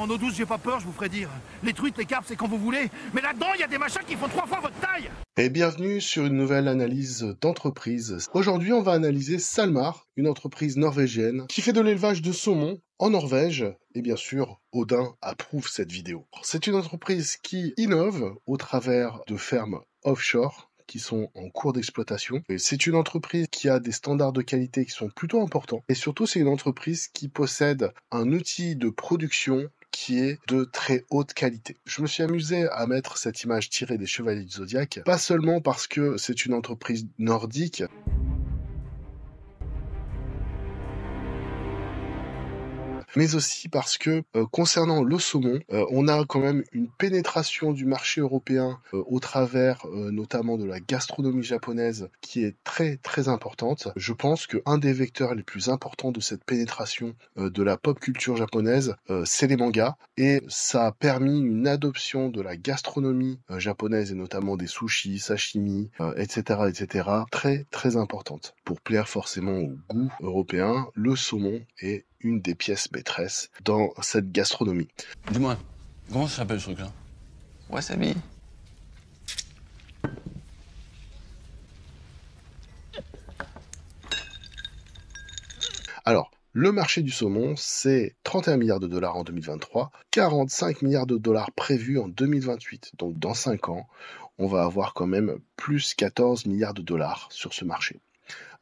en eau douce, j'ai pas peur, je vous ferai dire. Les truites, les carpes, c'est quand vous voulez. Mais là-dedans, il y a des machins qui font 3 fois votre taille. Et bienvenue sur une nouvelle analyse d'entreprise. Aujourd'hui, on va analyser Salmar, une entreprise norvégienne qui fait de l'élevage de saumon en Norvège. Et bien sûr, Odin approuve cette vidéo. C'est une entreprise qui innove au travers de fermes offshore qui sont en cours d'exploitation. Et c'est une entreprise qui a des standards de qualité qui sont plutôt importants. Et surtout, c'est une entreprise qui possède un outil de production qui est de très haute qualité. Je me suis amusé à mettre cette image tirée des Chevaliers du Zodiaque, pas seulement parce que c'est une entreprise nordique, mais aussi parce que concernant le saumon, on a quand même une pénétration du marché européen au travers notamment de la gastronomie japonaise qui est très très importante. Je pense qu'un des vecteurs les plus importants de cette pénétration de la pop culture japonaise, c'est les mangas, et ça a permis une adoption de la gastronomie japonaise et notamment des sushis, sashimi, etc., très très importante. Pour plaire forcément au goût européen, le saumon est une des pièces maîtresses dans cette gastronomie. Dis-moi, comment ça s'appelle ce truc-là? Wasabi. Alors, le marché du saumon, c'est 31 milliards de dollars en 2023, 45 milliards de dollars prévus en 2028. Donc dans 5 ans, on va avoir quand même plus 14 milliards de dollars sur ce marché,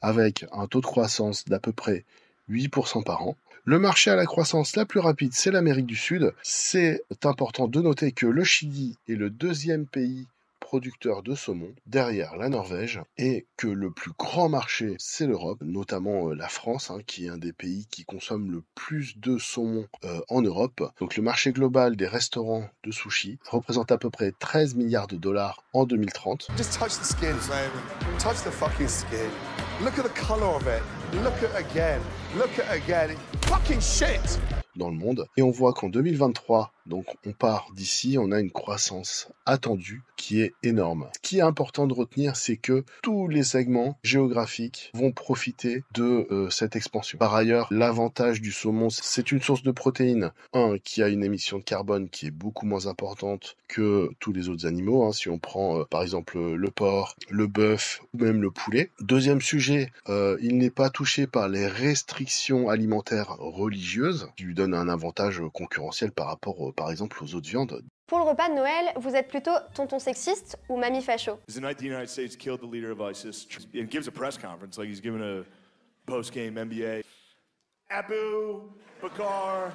avec un taux de croissance d'à peu près 8% par an. Le marché à la croissance la plus rapide, c'est l'Amérique du Sud. C'est important de noter que le Chili est le deuxième pays producteur de saumon, derrière la Norvège, et que le plus grand marché, c'est l'Europe, notamment la France, qui est un des pays qui consomme le plus de saumon en Europe. Donc le marché global des restaurants de sushi représente à peu près 13 milliards de dollars en 2030. Just touch the skin, man. Touch the fucking skin. Look at the color of it. Look at it again. Look at it again. Fucking shit! Dans le monde. Et on voit qu'en 2023, donc on part d'ici, on a une croissance attendue qui est énorme. Ce qui est important de retenir, c'est que tous les segments géographiques vont profiter de cette expansion. Par ailleurs, l'avantage du saumon, c'est une source de protéines, qui a une émission de carbone qui est beaucoup moins importante que tous les autres animaux, si on prend par exemple le porc, le bœuf ou même le poulet. Deuxième sujet, il n'est pas touché par les restrictions alimentaires religieuses, qui lui donnent un avantage concurrentiel par rapport, par exemple, aux autres viandes. Pour le repas de Noël, vous êtes plutôt tonton sexiste ou mamie facho? The night the United States killed the leader of ISIS and gives a press conference like he's giving a post-game NBA. Abu Bakr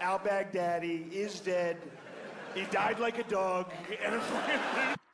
al-Baghdadi is dead. He died like a dog.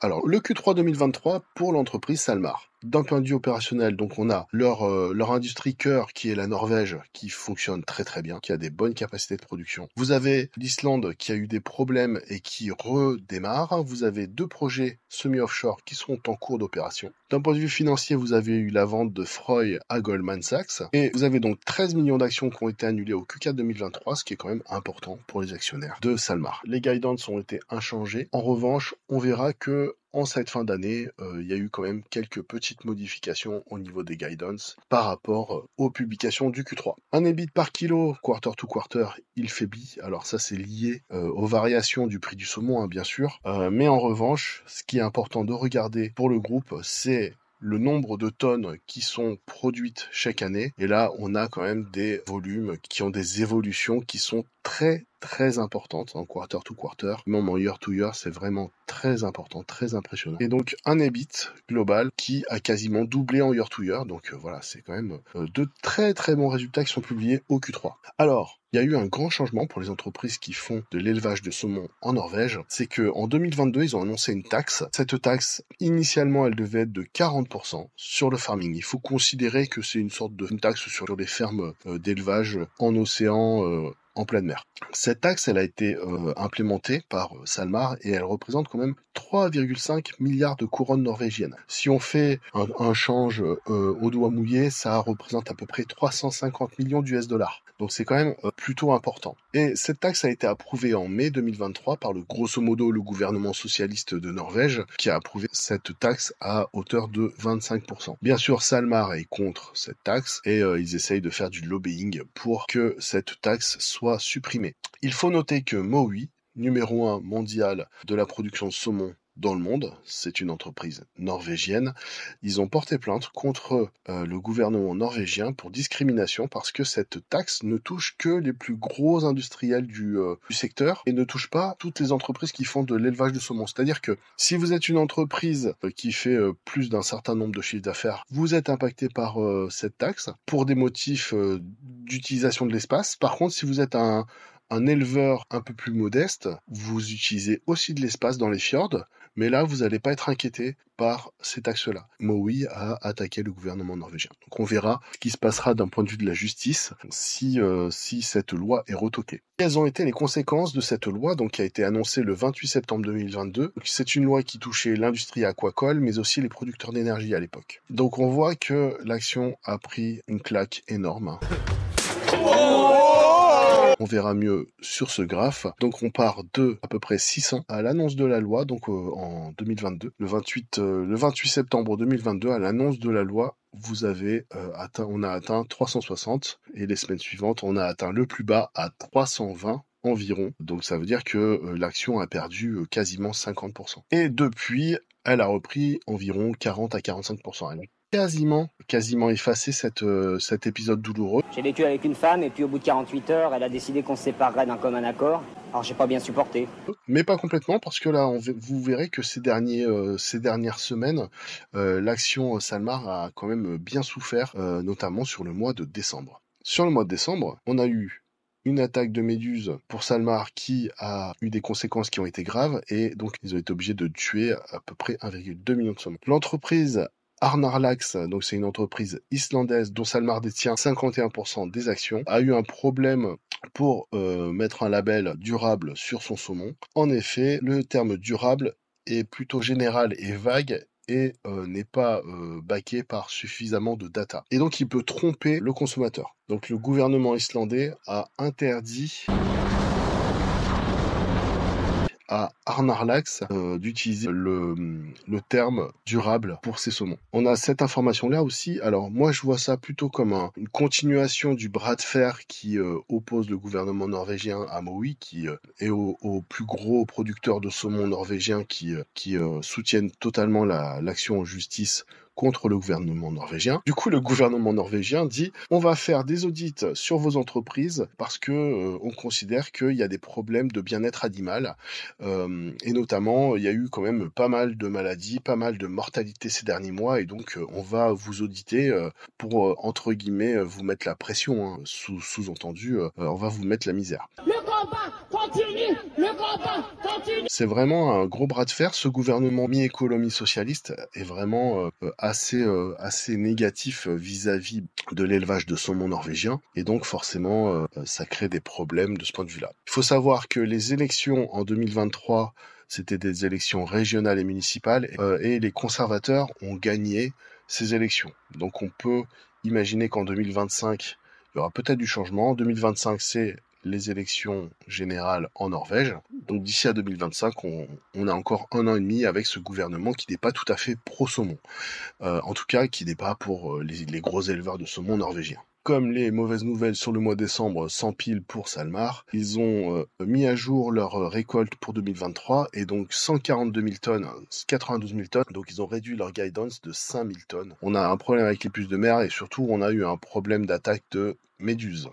Alors, le Q3 2023 pour l'entreprise Salmar. D'un point de vue opérationnel, donc on a leur industrie cœur qui est la Norvège, qui fonctionne très très bien, qui a des bonnes capacités de production. Vous avez l'Islande qui a eu des problèmes et qui redémarre. Vous avez 2 projets semi-offshore qui sont en cours d'opération. D'un point de vue financier, vous avez eu la vente de Frøy à Goldman Sachs. Et vous avez donc 13 millions d'actions qui ont été annulées au Q4 2023, ce qui est quand même important pour les actionnaires de Salmar. Les guidance ont été inchangés. En revanche, on verra que en cette fin d'année, il y a eu quand même quelques petites modifications au niveau des guidance par rapport aux publications du Q3. Un EBIT par kilo, quarter to quarter, il faiblit. Alors ça, c'est lié aux variations du prix du saumon, bien sûr. Mais en revanche, ce qui est important de regarder pour le groupe, c'est le nombre de tonnes qui sont produites chaque année. Et là, on a quand même des volumes qui ont des évolutions qui sont très très importante en quarter to quarter, même en year to year, c'est vraiment très important, très impressionnant. Et donc un EBIT global qui a quasiment doublé en year to year, donc voilà, c'est quand même de très très bons résultats qui sont publiés au Q3. Alors, il y a eu un grand changement pour les entreprises qui font de l'élevage de saumon en Norvège, c'est que en 2022, ils ont annoncé une taxe. Cette taxe, initialement, elle devait être de 40% sur le farming. Il faut considérer que c'est une sorte de taxe sur les fermes d'élevage en océan, en pleine mer. Cette taxe, elle a été implémentée par Salmar et elle représente quand même 3,5 milliards de couronnes norvégiennes. Si on fait un change au doigt mouillé, ça représente à peu près 350 millions d'US dollars. Donc c'est quand même plutôt important. Et cette taxe a été approuvée en mai 2023 par grosso modo le gouvernement socialiste de Norvège qui a approuvé cette taxe à hauteur de 25%. Bien sûr, Salmar est contre cette taxe et ils essayent de faire du lobbying pour que cette taxe soit soit supprimée. Il faut noter que Mowi, numéro 1 mondial de la production de saumon dans le monde, c'est une entreprise norvégienne, ils ont porté plainte contre le gouvernement norvégien pour discrimination parce que cette taxe ne touche que les plus gros industriels du secteur et ne touche pas toutes les entreprises qui font de l'élevage de saumon. C'est-à-dire que si vous êtes une entreprise qui fait plus d'un certain nombre de chiffres d'affaires, vous êtes impacté par cette taxe pour des motifs d'utilisation de l'espace. Par contre, si vous êtes un éleveur un peu plus modeste, vous utilisez aussi de l'espace dans les fjords, mais là, vous n'allez pas être inquiété par ces taxes-là. Mowi a attaqué le gouvernement norvégien. Donc on verra ce qui se passera d'un point de vue de la justice si cette loi est retoquée. Quelles ont été les conséquences de cette loi qui a été annoncée le 28 septembre 2022 ? C'est une loi qui touchait l'industrie aquacole, mais aussi les producteurs d'énergie à l'époque. Donc on voit que l'action a pris une claque énorme. On verra mieux sur ce graphe. Donc on part de à peu près 600 à l'annonce de la loi, donc en 2022. Le 28 septembre 2022, à l'annonce de la loi, on a atteint 360 et les semaines suivantes, on a atteint le plus bas à 320 environ. Donc ça veut dire que l'action a perdu quasiment 50%. Et depuis, elle a repris environ 40 à 45%. Elle a quasiment effacé cet épisode douloureux. J'ai vécu avec une femme et puis au bout de 48 heures, elle a décidé qu'on se séparerait d'un commun accord. Alors j'ai pas bien supporté. Mais pas complètement, parce que là, vous verrez que ces dernières semaines, l'action Salmar a quand même bien souffert, notamment sur le mois de décembre. Sur le mois de décembre, on a eu une attaque de méduse pour Salmar qui a eu des conséquences qui ont été graves, et donc ils ont été obligés de tuer à peu près 1,2 million de saumons. L'entreprise Arnarlax, donc c'est une entreprise islandaise dont Salmar détient 51% des actions, a eu un problème pour mettre un label durable sur son saumon. En effet, le terme durable est plutôt général et vague et n'est pas backé par suffisamment de data. Et donc il peut tromper le consommateur. Donc le gouvernement islandais a interdit à Arnarlax d'utiliser le terme durable pour ses saumons. On a cette information-là aussi. Alors moi, je vois ça plutôt comme une continuation du bras de fer qui oppose le gouvernement norvégien à Mowi, qui est aux plus gros producteurs de saumon norvégiens qui soutiennent totalement l'action en justice contre le gouvernement norvégien. Du coup, le gouvernement norvégien dit on va faire des audits sur vos entreprises parce que on considère qu'il y a des problèmes de bien-être animal et notamment il y a eu quand même pas mal de maladies, pas mal de mortalité ces derniers mois et donc on va vous auditer pour entre guillemets vous mettre la pression, hein. Sous-entendu, on va vous mettre la misère. Le combat continue, le combat continue. C'est vraiment un gros bras de fer. Ce gouvernement mi-écolo, mi-socialiste est vraiment assez négatif vis-à-vis de l'élevage de saumon norvégien. Et donc forcément, ça crée des problèmes de ce point de vue-là. Il faut savoir que les élections en 2023, c'était des élections régionales et municipales. Et les conservateurs ont gagné ces élections. Donc on peut imaginer qu'en 2025, il y aura peut-être du changement. En 2025, c'est les élections générales en Norvège. Donc d'ici à 2025, on a encore 1 an et demi avec ce gouvernement qui n'est pas tout à fait pro-saumon. En tout cas, qui n'est pas pour les gros éleveurs de saumon norvégiens. Comme les mauvaises nouvelles sur le mois de décembre s'empilent pour Salmar, ils ont mis à jour leur récolte pour 2023 et donc 142 000 tonnes, 92 000 tonnes, donc ils ont réduit leur guidance de 5 000 tonnes. On a un problème avec les puces de mer et surtout on a eu un problème d'attaque de méduses.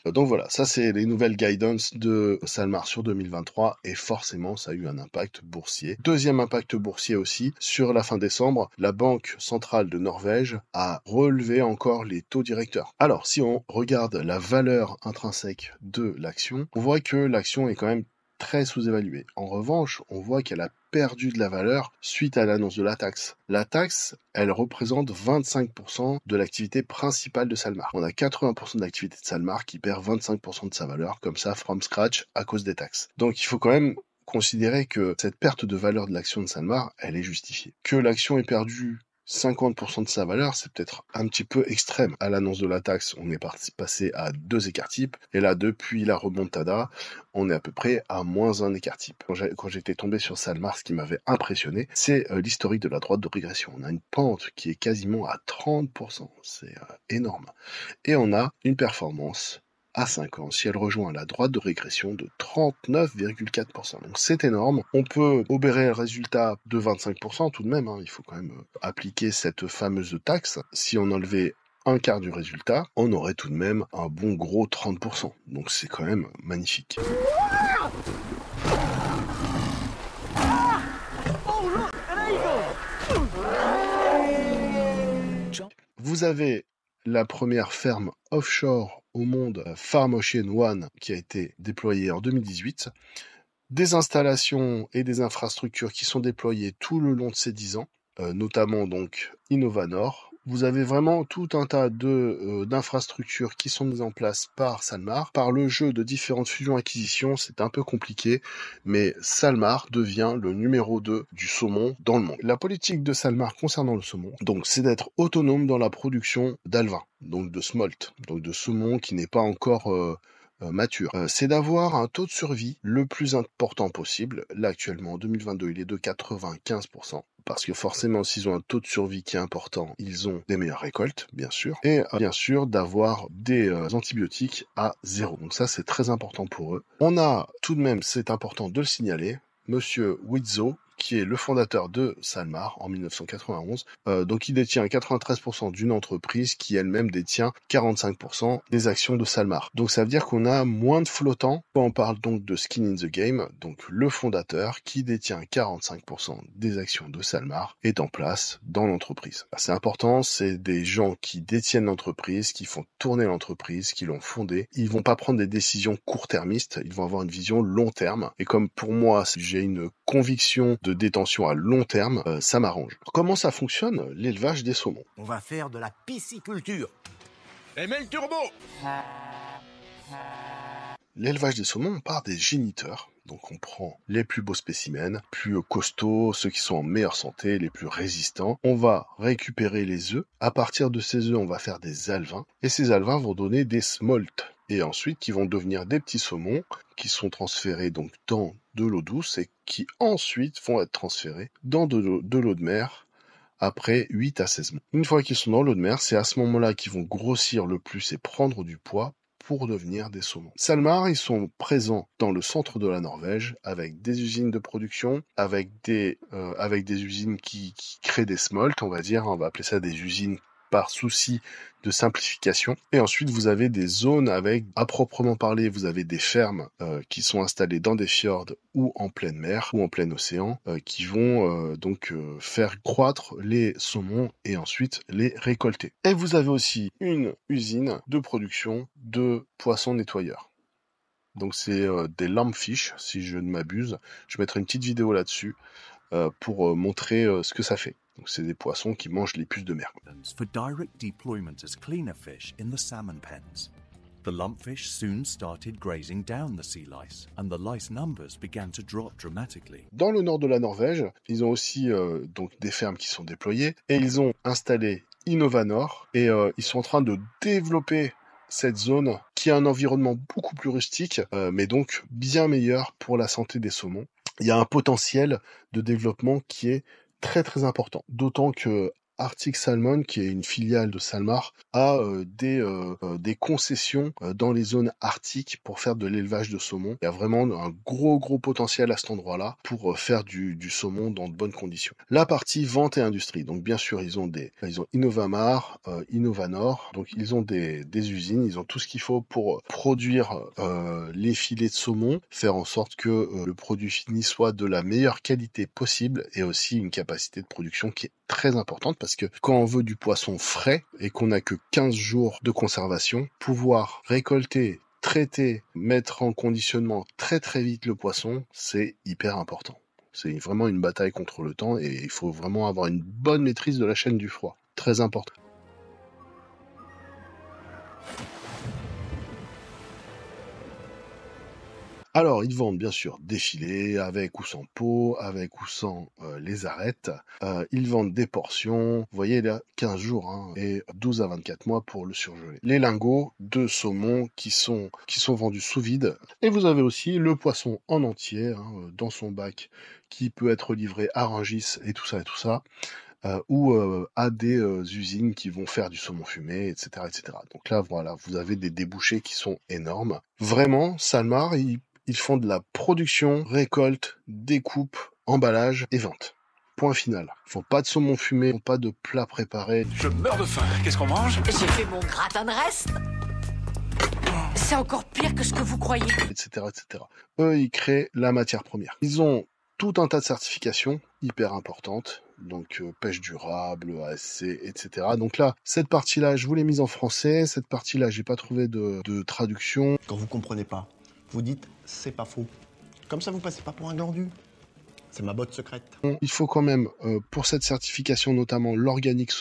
Donc voilà, ça c'est les nouvelles guidance de Salmar sur 2023 et forcément ça a eu un impact boursier. Deuxième impact boursier aussi, sur la fin décembre, la Banque centrale de Norvège a relevé encore les taux directeurs. Alors si on regarde la valeur intrinsèque de l'action, on voit que l'action est quand même très sous-évaluée. En revanche, on voit qu'elle a perdu de la valeur suite à l'annonce de la taxe. La taxe, elle représente 25% de l'activité principale de Salmar. On a 80% de l'activité de Salmar qui perd 25% de sa valeur, comme ça, from scratch, à cause des taxes. Donc il faut quand même considérer que cette perte de valeur de l'action de Salmar, elle est justifiée. Que l'action ait perdu 50% de sa valeur, c'est peut-être un petit peu extrême. À l'annonce de la taxe, on est passé à 2 écarts types, et là, depuis la remontada, on est à peu près à moins 1 écart type. Quand j'étais tombé sur Salmar, ce qui m'avait impressionné, c'est l'historique de la droite de régression. On a une pente qui est quasiment à 30%, c'est énorme. Et on a une performance à 5 ans, si elle rejoint la droite de régression, de 39,4%. Donc c'est énorme. On peut obérer un résultat de 25% tout de même, hein. Il faut quand même appliquer cette fameuse taxe. Si on enlevait un quart du résultat, on aurait tout de même un bon gros 30%. Donc c'est quand même magnifique. Vous avez la première ferme offshore au monde, Farm Ocean One, qui a été déployée en 2018. Des installations et des infrastructures qui sont déployées tout le long de ces 10 ans, notamment donc Innovanor. Vous avez vraiment tout un tas d'infrastructures qui sont mises en place par Salmar. Par le jeu de différentes fusions-acquisitions, c'est un peu compliqué, mais Salmar devient le numéro 2 du saumon dans le monde. La politique de Salmar concernant le saumon, donc, c'est d'être autonome dans la production d'alevin, donc de smolt, donc de saumon qui n'est pas encore mature. C'est d'avoir un taux de survie le plus important possible. Là, actuellement, en 2022, il est de 95%. Parce que forcément, s'ils ont un taux de survie qui est important, ils ont des meilleures récoltes, bien sûr. Et bien sûr, d'avoir des antibiotiques à 0. Donc ça, c'est très important pour eux. On a tout de même, c'est important de le signaler, Monsieur Witzo, qui est le fondateur de Salmar en 1991. Donc il détient 93% d'une entreprise qui elle-même détient 45% des actions de Salmar. Donc ça veut dire qu'on a moins de flottants. On parle donc de skin in the game. Donc le fondateur qui détient 45% des actions de Salmar est en place dans l'entreprise. C'est important, c'est des gens qui détiennent l'entreprise, qui font tourner l'entreprise, qui l'ont fondée. Ils vont pas prendre des décisions court-termistes, ils vont avoir une vision long terme. Et comme pour moi, j'ai une conviction de détention à long terme, ça m'arrange. Comment ça fonctionne, l'élevage des saumons? On va faire de la pisciculture. Et mets le turbo! L'élevage des saumons, on part des géniteurs. Donc on prend les plus beaux spécimens, plus costauds, ceux qui sont en meilleure santé, les plus résistants. On va récupérer les œufs. À partir de ces œufs, on va faire des alevins. Et ces alevins vont donner des smolts. Et ensuite, qui vont devenir des petits saumons qui sont transférés donc dans de l'eau douce et qui ensuite vont être transférés dans de l'eau de mer après 8 à 16 mois. Une fois qu'ils sont dans l'eau de mer, c'est à ce moment-là qu'ils vont grossir le plus et prendre du poids pour devenir des saumons. Salmar, ils sont présents dans le centre de la Norvège avec des usines de production, avec des usines qui créent des smolts, on va dire, on va appeler ça des usines par souci de simplification. Et ensuite, vous avez des zones avec, à proprement parler, vous avez des fermes qui sont installées dans des fjords ou en pleine mer ou en plein océan qui vont faire croître les saumons et ensuite les récolter. Et vous avez aussi une usine de production de poissons nettoyeurs. Donc c'est des lampfish, si je ne m'abuse. Je mettrai une petite vidéo là-dessus pour montrer ce que ça fait. Donc c'est des poissons qui mangent les puces de mer. For direct deployment as cleaner fish in the salmon pens. The lumpfish soon started grazing down the sea lice, and the lice numbers began to drop dramatically. Dans le nord de la Norvège, ils ont aussi donc des fermes qui sont déployées, et ils ont installé Innovanor, et ils sont en train de développer cette zone qui a un environnement beaucoup plus rustique, mais donc bien meilleur pour la santé des saumons. Il y a un potentiel de développement qui est très très important, d'autant que Arctic Salmon, qui est une filiale de Salmar, a des concessions dans les zones arctiques pour faire de l'élevage de saumon. Il y a vraiment un gros potentiel à cet endroit-là pour faire du saumon dans de bonnes conditions. La partie vente et industrie, donc bien sûr ils ont Innovamar, Innovanor, donc ils ont des usines, ils ont tout ce qu'il faut pour produire les filets de saumon, faire en sorte que le produit fini soit de la meilleure qualité possible et aussi une capacité de production qui est très importante parce que quand on veut du poisson frais et qu'on n'a que 15 jours de conservation, pouvoir récolter, traiter, mettre en conditionnement très très vite le poisson, c'est hyper important. C'est vraiment une bataille contre le temps et il faut vraiment avoir une bonne maîtrise de la chaîne du froid. Très important. Alors, ils vendent bien sûr des filets, avec ou sans peau, avec ou sans les arêtes. Ils vendent des portions, vous voyez là, 15 jours hein, et 12 à 24 mois pour le surgelé. Les lingots de saumon qui sont vendus sous vide. Et vous avez aussi le poisson en entier, hein, dans son bac, qui peut être livré à Rungis et tout ça. Ou à des usines qui vont faire du saumon fumé, etc., etc. Donc là, voilà, vous avez des débouchés qui sont énormes. Vraiment, Salmar, ils font de la production, récolte, découpe, emballage et vente. Point final. Ils font pas de saumon fumé, ils font pas de plats préparés. Je meurs de faim. Qu'est-ce qu'on mange? J'ai fait mon gratin de reste. C'est encore pire que ce que vous croyez. Etc., etc. Eux, ils créent la matière première. Ils ont tout un tas de certifications hyper importantes. Donc pêche durable, ASC, etc. Donc là, cette partie-là, je vous l'ai mise en français. Cette partie-là, j'ai pas trouvé de traduction. Quand vous comprenez pas, vous dites c'est pas faux. Comme ça, vous passez pas pour un glandu. C'est ma botte secrète. Il faut quand même, pour cette certification, notamment l'organique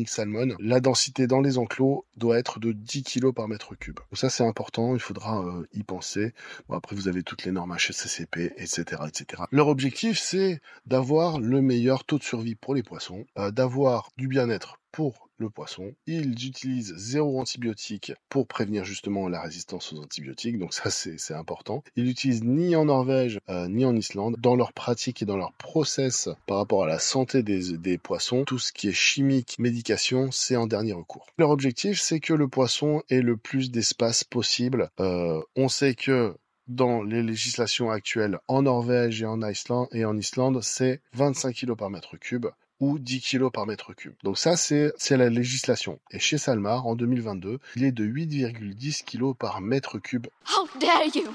salmon, la densité dans les enclos doit être de 10 kg par mètre cube. Donc ça, c'est important, il faudra y penser. Bon, après, vous avez toutes les normes HACCP, etc., etc. Leur objectif, c'est d'avoir le meilleur taux de survie pour les poissons, d'avoir du bien-être pour le poisson. Ils utilisent 0 antibiotiques pour prévenir justement la résistance aux antibiotiques, donc ça c'est important. Ils l'utilisent ni en Norvège ni en Islande. Dans leur pratique et dans leur process par rapport à la santé des poissons, tout ce qui est chimique, médication, c'est en dernier recours. Leur objectif, c'est que le poisson ait le plus d'espace possible. On sait que dans les législations actuelles en Norvège et en Islande, c'est 25 kg par mètre cube ou 10 kg par mètre cube. Donc ça, c'est la législation. Et chez Salmar, en 2022, il est de 8,10 kg par mètre cube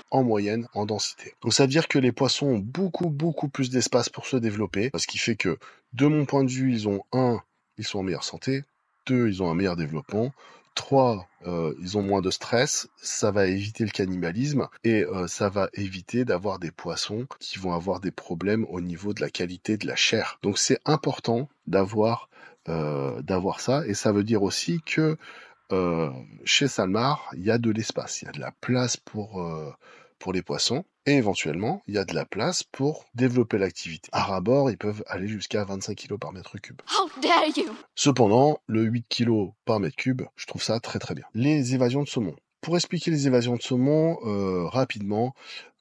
en moyenne, en densité. Donc ça veut dire que les poissons ont beaucoup plus d'espace pour se développer, ce qui fait que, de mon point de vue, ils sont en meilleure santé, 2, ils ont un meilleur développement, 3, ils ont moins de stress, ça va éviter le cannibalisme et ça va éviter d'avoir des poissons qui vont avoir des problèmes au niveau de la qualité de la chair. Donc c'est important d'avoir ça, et ça veut dire aussi que chez Salmar, il y a de l'espace, il y a de la place pour les poissons, et éventuellement, il y a de la place pour développer l'activité. À rabord, ils peuvent aller jusqu'à 25 kg par mètre cube. Cependant, le 8 kg par mètre cube, je trouve ça très bien. Les évasions de saumon. Pour expliquer les évasions de saumon rapidement,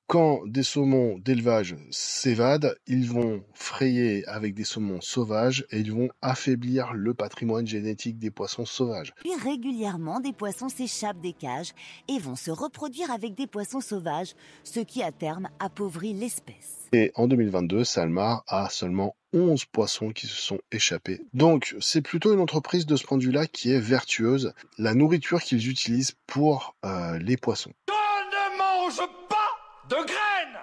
quand des saumons d'élevage s'évadent, ils vont frayer avec des saumons sauvages et ils vont affaiblir le patrimoine génétique des poissons sauvages. Puis régulièrement, des poissons s'échappent des cages et vont se reproduire avec des poissons sauvages, ce qui à terme appauvrit l'espèce. Et en 2022, Salmar a seulement 11 poissons qui se sont échappés. Donc, c'est plutôt une entreprise de ce point de vue-là qui est vertueuse. La nourriture qu'ils utilisent pour les poissons. Ne mange pas de graines!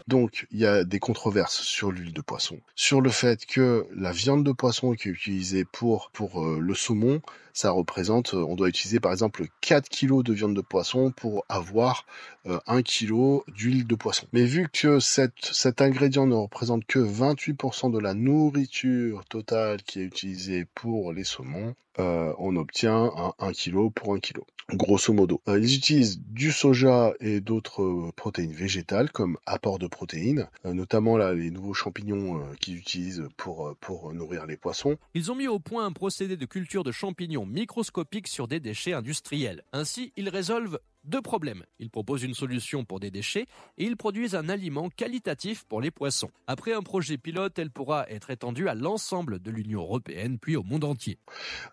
Donc, il y a des controverses sur l'huile de poisson, sur le fait que la viande de poisson qui est utilisée pour le saumon, ça représente, on doit utiliser par exemple 4 kg de viande de poisson pour avoir 1 kg d'huile de poisson. Mais vu que cet ingrédient ne représente que 28% de la nourriture totale qui est utilisée pour les saumons, on obtient 1 kg pour 1 kg. Grosso modo. Ils utilisent du soja et d'autres protéines végétales comme apport de protéines, notamment là les nouveaux champignons qu'ils utilisent pour nourrir les poissons. Ils ont mis au point un procédé de culture de champignons microscopiques sur des déchets industriels. Ainsi, ils résolvent 2 problèmes. Ils proposent une solution pour des déchets et ils produisent un aliment qualitatif pour les poissons. Après un projet pilote, elle pourra être étendue à l'ensemble de l'Union européenne puis au monde entier.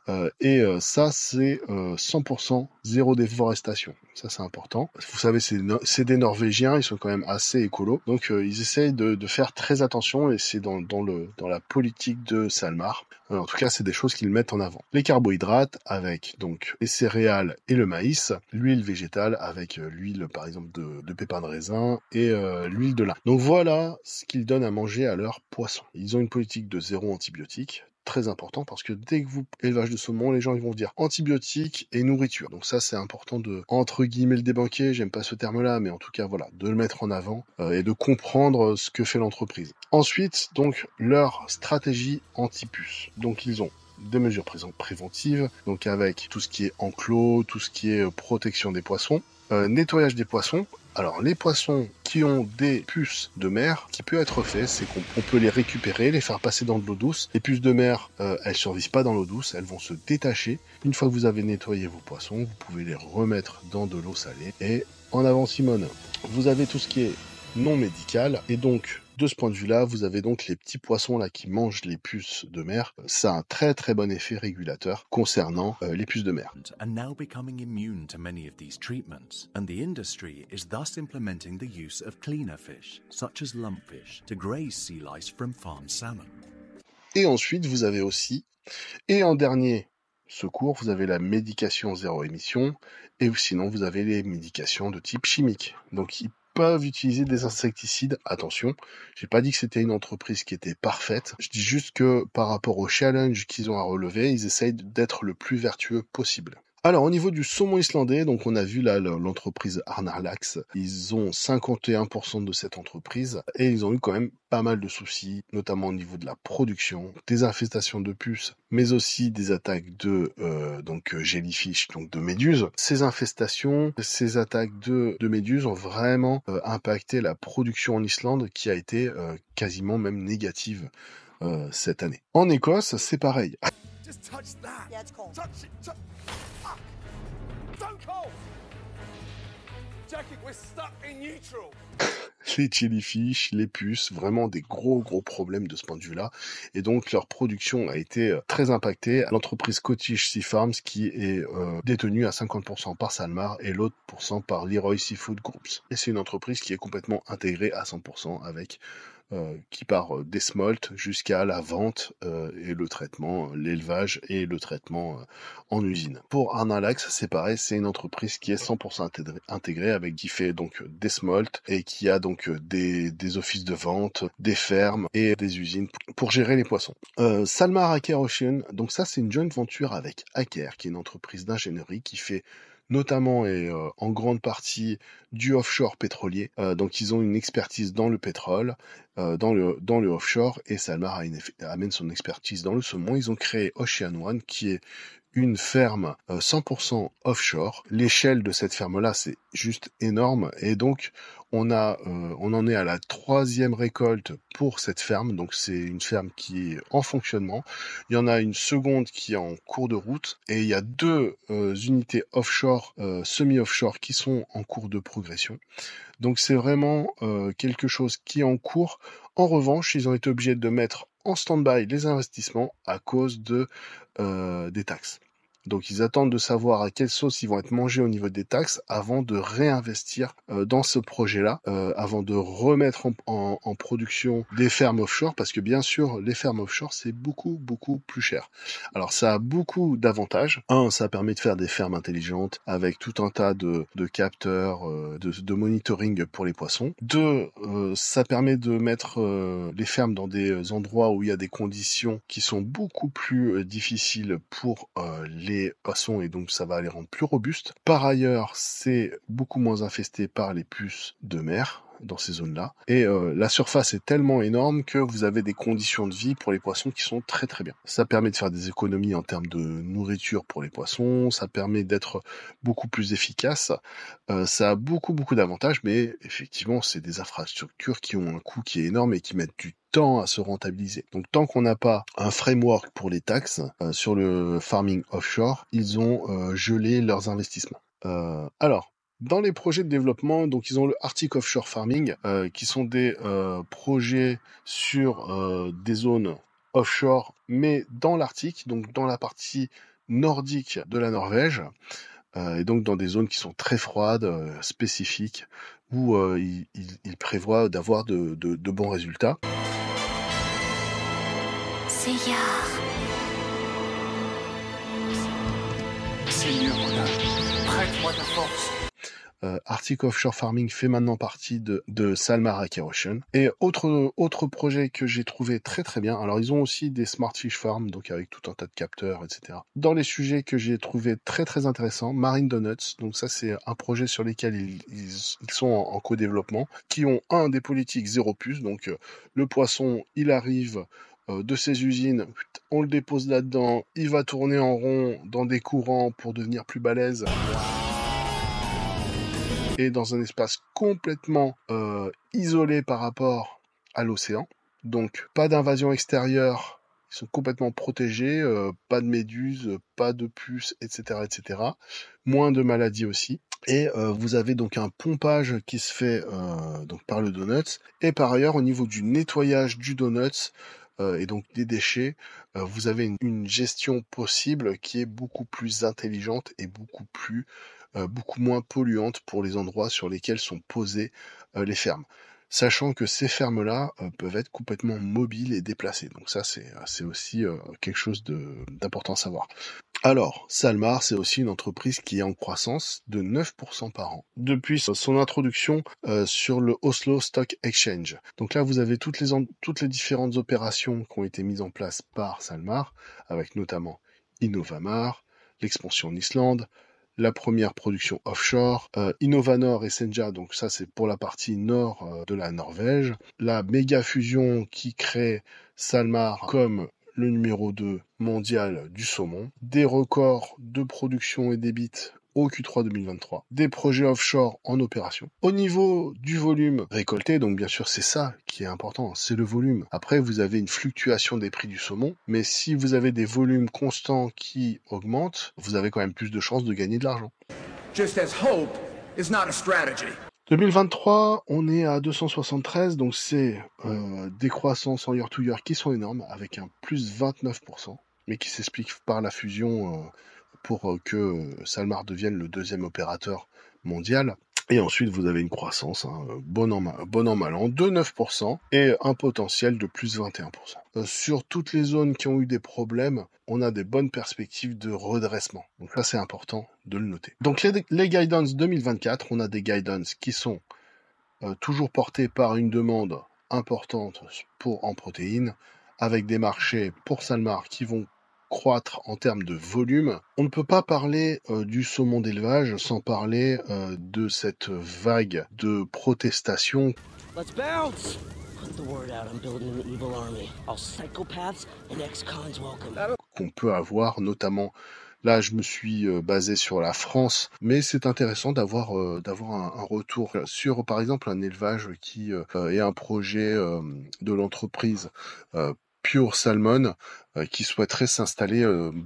Ça, c'est 100% zéro déforestation. Ça, c'est important. Vous savez, c'est des Norvégiens, ils sont quand même assez écolos. Donc, ils essayent de faire très attention et c'est dans la politique de Salmar. En tout cas, c'est des choses qu'ils mettent en avant. Les carbohydrates avec donc les céréales et le maïs, l'huile végétale avec l'huile par exemple de pépins de raisin et l'huile de lin. Donc voilà ce qu'ils donnent à manger à leurs poissons. Ils ont une politique de 0 antibiotiques. Très important parce que dès que vous élevage de saumon, les gens ils vont dire antibiotiques et nourriture. Donc ça c'est important de entre guillemets le débanquer, j'aime pas ce terme-là, mais en tout cas voilà, de le mettre en avant et de comprendre ce que fait l'entreprise. Ensuite, donc leur stratégie anti-puce. Donc ils ont des mesures préventives, donc avec tout ce qui est enclos, tout ce qui est protection des poissons. Nettoyage des poissons. Alors les poissons qui ont des puces de mer, ce qui peut être fait, c'est qu'on peut les récupérer, les faire passer dans de l'eau douce. Les puces de mer, elles survivent pas dans l'eau douce, elles vont se détacher. Une fois que vous avez nettoyé vos poissons, vous pouvez les remettre dans de l'eau salée. Et en avant Simone, vous avez tout ce qui est non médical, et donc de ce point de vue-là, vous avez donc les petits poissons là qui mangent les puces de mer. Ça a un très très bon effet régulateur concernant les puces de mer. Are now becoming immune to many of these treatments, and the industry is thus implementing the use of cleaner fish, such as lumpfish, to graze sea lice from farmed salmon. Et ensuite, vous avez aussi, et en dernier secours, vous avez la médication zéro émission, et sinon vous avez les médications de type chimique. Donc ils peuvent utiliser des insecticides. Attention, j'ai pas dit que c'était une entreprise qui était parfaite. Je dis juste que par rapport au challenge qu'ils ont à relever, ils essayent d'être le plus vertueux possible. Alors au niveau du saumon islandais, donc on a vu là l'entreprise Arnarlax, ils ont 51% de cette entreprise et ils ont eu quand même pas mal de soucis, notamment au niveau de la production, des infestations de puces, mais aussi des attaques de jellyfish, donc de méduses. Ces infestations, ces attaques de méduses ont vraiment impacté la production en Islande qui a été quasiment même négative cette année. En Écosse, c'est pareil. Just touch that. Yeah, it's cold. Touch it. Fuck. Don't cold. Jackie, we're stuck in neutral. Les jellyfish, les puces, vraiment des gros problèmes de ce point de vue-là. Et donc leur production a été très impactée. L'entreprise Scottish Sea Farms qui est détenue à 50% par SalMar et l'autre % par Leroy Seafood Groups. Et c'est une entreprise qui est complètement intégrée à 100% avec qui part des smolts jusqu'à la vente et le traitement, l'élevage et le traitement en usine. Pour Arnarlax, c'est pareil, c'est une entreprise qui est 100% intégrée avec qui fait donc des smolts et qui a donc des offices de vente, des fermes et des usines pour gérer les poissons. SalMar Aker Ocean, donc ça c'est une joint venture avec Aker qui est une entreprise d'ingénierie qui fait notamment et en grande partie du offshore pétrolier. Donc ils ont une expertise dans le pétrole, dans le offshore, et SalMar amène son expertise dans le saumon. Ils ont créé Ocean One qui est une ferme 100% offshore. L'échelle de cette ferme-là, c'est juste énorme, et donc on en est à la 3e récolte pour cette ferme. Donc c'est une ferme qui est en fonctionnement. Il y en a une seconde qui est en cours de route, et il y a 2 unités offshore, semi-offshore, qui sont en cours de progression. Donc c'est vraiment quelque chose qui est en cours. En revanche, ils ont été obligés de mettre en stand-by les investissements à cause des taxes. Donc ils attendent de savoir à quelle sauce ils vont être mangés au niveau des taxes avant de réinvestir dans ce projet-là, avant de remettre en production des fermes offshore, parce que bien sûr les fermes offshore c'est beaucoup plus cher. Alors ça a beaucoup d'avantages. 1, ça permet de faire des fermes intelligentes avec tout un tas de capteurs, de monitoring pour les poissons. 2, ça permet de mettre les fermes dans des endroits où il y a des conditions qui sont beaucoup plus difficiles pour les poissons, et donc ça va les rendre plus robustes. Par ailleurs, c'est beaucoup moins infesté par les puces de mer dans ces zones-là. Et la surface est tellement énorme que vous avez des conditions de vie pour les poissons qui sont très bien. Ça permet de faire des économies en termes de nourriture pour les poissons, ça permet d'être beaucoup plus efficace, ça a beaucoup d'avantages, mais effectivement c'est des infrastructures qui ont un coût qui est énorme et qui mettent du temps à se rentabiliser. Donc tant qu'on n'a pas un framework pour les taxes sur le farming offshore, ils ont gelé leurs investissements. Alors, dans les projets de développement, donc ils ont le Arctic Offshore Farming, qui sont des projets sur des zones offshore, mais dans l'Arctique, donc dans la partie nordique de la Norvège, et donc dans des zones qui sont très froides, spécifiques, où ils prévoient d'avoir de bons résultats. Seyar. Seigneur Odin, prête-moi ta force. Arctic Offshore Farming fait maintenant partie de SalMar Aker Ocean. Et autre projet que j'ai trouvé très bien, alors ils ont aussi des Smart Fish Farm, donc avec tout un tas de capteurs, etc. Dans les sujets que j'ai trouvé très intéressants, Marine Donuts, donc ça c'est un projet sur lesquels ils sont en co-développement, qui ont des politiques zéro puce, donc le poisson il arrive de ces usines, on le dépose là-dedans, il va tourner en rond dans des courants pour devenir plus balèze. et dans un espace complètement isolé par rapport à l'océan. Donc pas d'invasion extérieure, ils sont complètement protégés, pas de méduses, pas de puces, etc., etc. Moins de maladies aussi. Et vous avez donc un pompage qui se fait donc par le Donuts. Et par ailleurs, au niveau du nettoyage du Donuts et donc des déchets, vous avez une gestion possible qui est beaucoup plus intelligente et beaucoup moins polluante pour les endroits sur lesquels sont posées les fermes. Sachant que ces fermes-là peuvent être complètement mobiles et déplacées. Donc ça, c'est aussi quelque chose d'important à savoir. Alors, SalMar, c'est aussi une entreprise qui est en croissance de 9% par an depuis son introduction sur le Oslo Stock Exchange. Donc là, vous avez toutes les différentes opérations qui ont été mises en place par SalMar, avec notamment Innovamar, l'expansion en Islande, la première production offshore, Innovanor et Senja, donc ça c'est pour la partie nord de la Norvège, la méga fusion qui crée SalMar comme le numéro 2 mondial du saumon, des records de production et débit au Q3 2023, des projets offshore en opération. Au niveau du volume récolté, donc bien sûr c'est ça qui est important, c'est le volume. Après vous avez une fluctuation des prix du saumon, mais si vous avez des volumes constants qui augmentent, vous avez quand même plus de chances de gagner de l'argent. Just as hope is not a strategy. 2023, on est à 273, donc c'est des croissances en year-to-year qui sont énormes, avec un plus 29%, mais qui s'explique par la fusion pour que SalMar devienne le deuxième opérateur mondial. Et ensuite, vous avez une croissance, bon an mal an, de 9% et un potentiel de plus 21%. Sur toutes les zones qui ont eu des problèmes, on a des bonnes perspectives de redressement. Donc ça, c'est important de le noter. Donc les guidance 2024, on a des guidance qui sont toujours portés par une demande importante en protéines, avec des marchés pour SalMar qui vont croître en termes de volume. On ne peut pas parler du saumon d'élevage sans parler de cette vague de protestations Let's bounce. Put the word out, I'm building an evil army. All psychopaths and ex-cons welcome. qu'on peut avoir, notamment là je me suis basé sur la France, mais c'est intéressant d'avoir un retour sur par exemple un élevage qui est un projet de l'entreprise Pure Salmon qui souhaiterait s'installer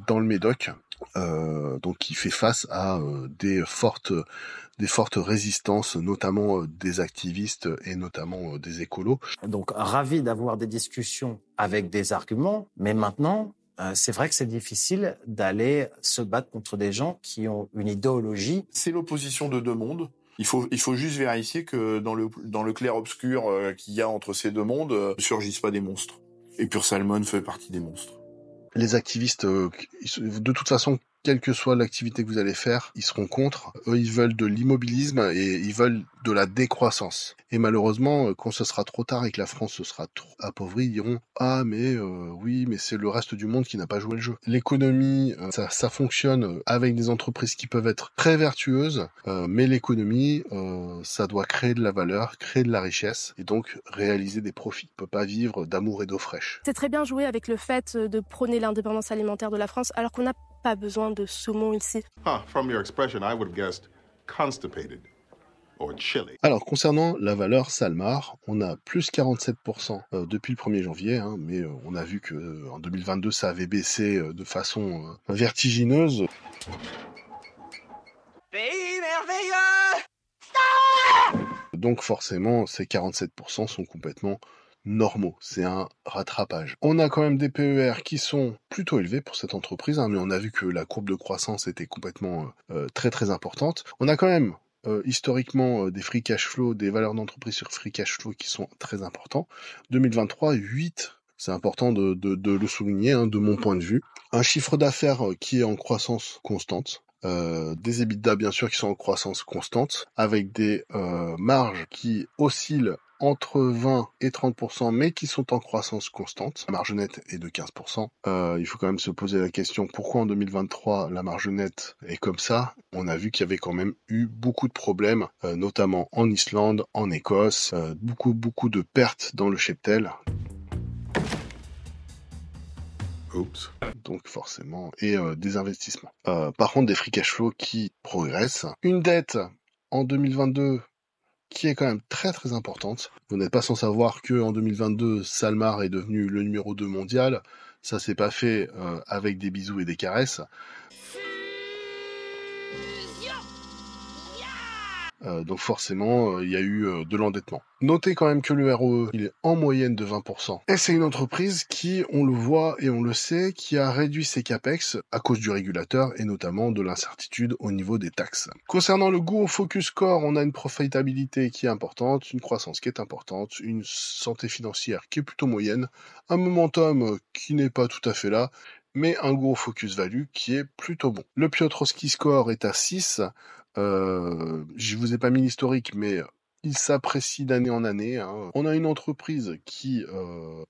dans le Médoc, donc qui fait face à des fortes résistances, notamment des activistes et notamment des écolos. Donc ravi d'avoir des discussions avec des arguments, mais maintenant c'est vrai que c'est difficile d'aller se battre contre des gens qui ont une idéologie. C'est l'opposition de deux mondes. Il faut juste vérifier que dans le clair-obscur qu'il y a entre ces deux mondes ne surgissent pas des monstres. Et Pure Salmon fait partie des monstres. Les activistes, de toute façon, quelle que soit l'activité que vous allez faire, ils seront contre. Eux, ils veulent de l'immobilisme et ils veulent de la décroissance. Et malheureusement, quand ce sera trop tard et que la France se sera trop appauvrie, ils diront « Ah, mais oui, mais c'est le reste du monde qui n'a pas joué le jeu. » L'économie, ça fonctionne avec des entreprises qui peuvent être très vertueuses, mais l'économie, ça doit créer de la valeur, créer de la richesse et donc réaliser des profits. On ne peut pas vivre d'amour et d'eau fraîche. C'est très bien joué avec le fait de prôner l'indépendance alimentaire de la France alors qu'on n'a pas besoin de saumon ici. From your expression, I would have guessed constipated or chilly. Alors, concernant la valeur SalMar, on a plus 47% depuis le 1er janvier, mais on a vu que en 2022, ça avait baissé de façon vertigineuse. Pays merveilleux! Donc forcément, ces 47% sont complètement normaux, c'est un rattrapage. On a quand même des PER qui sont plutôt élevés pour cette entreprise, mais on a vu que la courbe de croissance était complètement très très importante. On a quand même historiquement des free cash flow, des valeurs d'entreprise sur free cash flow qui sont très importants. 2023, 8, c'est important de le souligner, de mon point de vue. Un chiffre d'affaires qui est en croissance constante. Des EBITDA bien sûr qui sont en croissance constante, avec des marges qui oscillent entre 20 et 30%, mais qui sont en croissance constante. La marge nette est de 15%. Il faut quand même se poser la question, pourquoi en 2023 la marge nette est comme ça? On a vu qu'il y avait quand même eu beaucoup de problèmes, notamment en Islande, en Écosse, beaucoup de pertes dans le cheptel. Oups. Donc forcément, et des investissements. Par contre, des free cash flow qui progressent. Une dette en 2022 qui est quand même très très importante. Vous n'êtes pas sans savoir que en 2022, Salmar est devenu le numéro 2 mondial. Ça s'est pas fait avec des bisous et des caresses. Donc forcément, il y a eu de l'endettement. Notez quand même que le ROE, il est en moyenne de 20%. Et c'est une entreprise qui, on le voit et on le sait, qui a réduit ses capex à cause du régulateur et notamment de l'incertitude au niveau des taxes. Concernant le Guru Focus Score, on a une profitabilité qui est importante, une croissance qui est importante, une santé financière qui est plutôt moyenne, un momentum qui n'est pas tout à fait là, mais un Guru Focus Value qui est plutôt bon. Le Piotrowski Score est à 6. Je vous ai pas mis l'historique, mais il s'apprécie d'année en année. Hein. On a une entreprise qui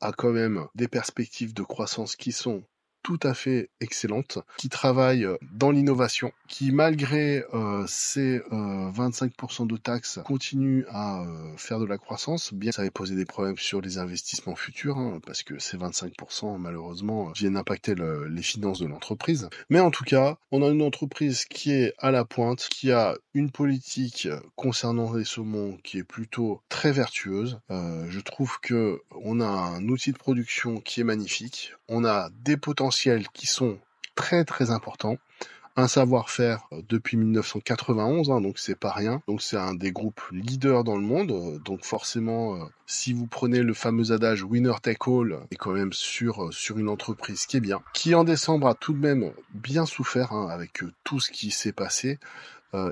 a quand même des perspectives de croissance qui sont tout à fait excellente, qui travaille dans l'innovation, qui malgré ses 25% de taxes continue à faire de la croissance, bien que ça avait posé des problèmes sur les investissements futurs, hein, parce que ces 25% malheureusement viennent impacter les finances de l'entreprise. Mais en tout cas, on a une entreprise qui est à la pointe, qui a une politique concernant les saumons qui est plutôt très vertueuse. Je trouve que on a un outil de production qui est magnifique, on a des potentiels qui sont très très importants, un savoir-faire depuis 1991, hein, donc c'est pas rien, donc c'est un des groupes leaders dans le monde, donc forcément si vous prenez le fameux adage winner take all, c'est quand même sur une entreprise qui est bien, qui en décembre a tout de même bien souffert hein, avec tout ce qui s'est passé.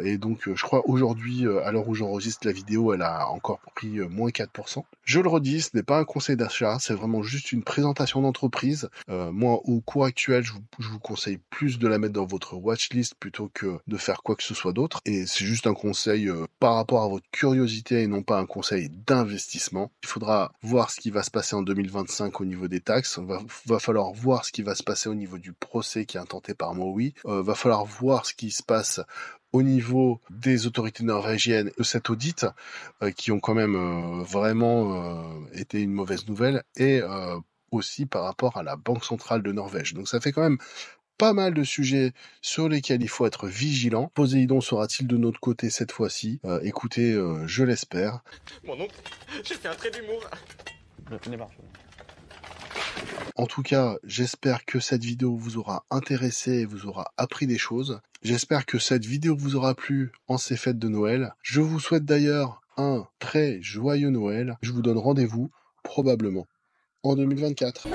Et donc je crois aujourd'hui, à l'heure où j'enregistre la vidéo, elle a encore pris moins 4%. Je le redis, ce n'est pas un conseil d'achat, c'est vraiment juste une présentation d'entreprise. Moi, au cours actuel, je vous conseille plus de la mettre dans votre watchlist plutôt que de faire quoi que ce soit d'autre. Et c'est juste un conseil par rapport à votre curiosité et non pas un conseil d'investissement. Il faudra voir ce qui va se passer en 2025 au niveau des taxes. Va falloir voir ce qui va se passer au niveau du procès qui est intenté par Mowi. Va falloir voir ce qui se passe au niveau des autorités norvégiennes de cet audit, qui ont quand même vraiment été une mauvaise nouvelle, et aussi par rapport à la Banque centrale de Norvège. Donc ça fait quand même pas mal de sujets sur lesquels il faut être vigilant. Poséidon sera-t-il de notre côté cette fois-ci? Écoutez, je l'espère. Mon oncle, j'ai fait un trait d'humour. En tout cas, j'espère que cette vidéo vous aura intéressé et vous aura appris des choses. J'espère que cette vidéo vous aura plu en ces fêtes de Noël. Je vous souhaite d'ailleurs un très joyeux Noël. Je vous donne rendez-vous probablement en 2024.